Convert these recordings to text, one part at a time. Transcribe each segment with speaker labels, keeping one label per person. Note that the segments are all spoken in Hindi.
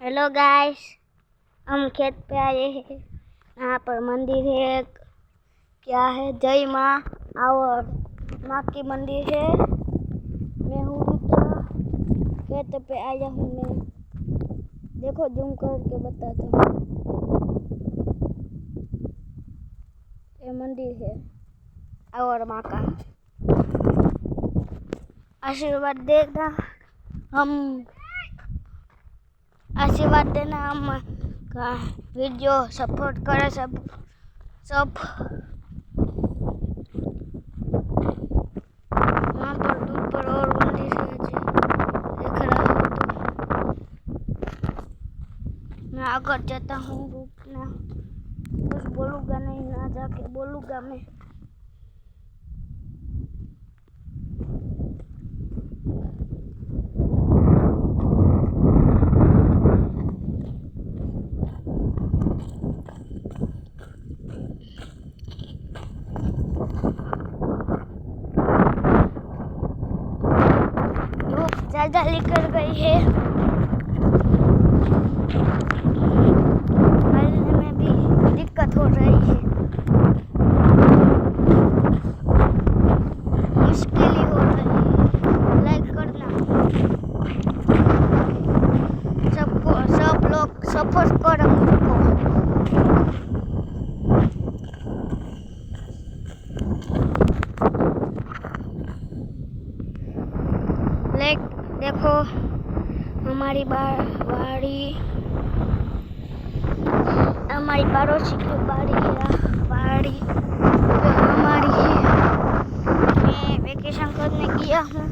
Speaker 1: हेलो गाइस, हम खेत पे आए हैं। यहाँ पर मंदिर है। क्या है? जय माँ और माँ की मंदिर है। मैं हूँ रुद्रा, खेत पे आया हूँ मैं। देखो जूम करके बताता हूँ। ये मंदिर है और माँ का आशीर्वाद देना। हम आशीर्वाद देना, हम का वीडियो सपोर्ट करे सब। वहाँ पर दूर पर और मंदिर है जी, देख रहा हो तो। मैं आगे जाता हूँ, रुकना, कुछ बोलूँगा नहीं, ना जाके बोलूँगा मैं। धूप ज़्यादा निकल गई है, चलने में भी दिक्कत हो रही है, मुश्किल ही हो रही है। लाइक करना, सब लोग सपोर्ट करो मुझको। लाइक देखो, हमारी बाड़ी, हमारी पड़ोसी की बाड़ी है, बाड़ी हमारी है। मैं वेकेशन करने गया हूँ।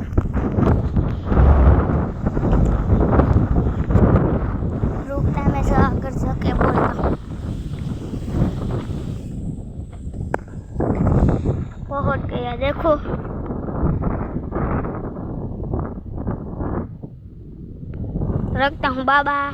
Speaker 1: रुकता मैं कर सके बोलता हूँ। पहुँच गया, देखो। रखता हूँ, बाबा।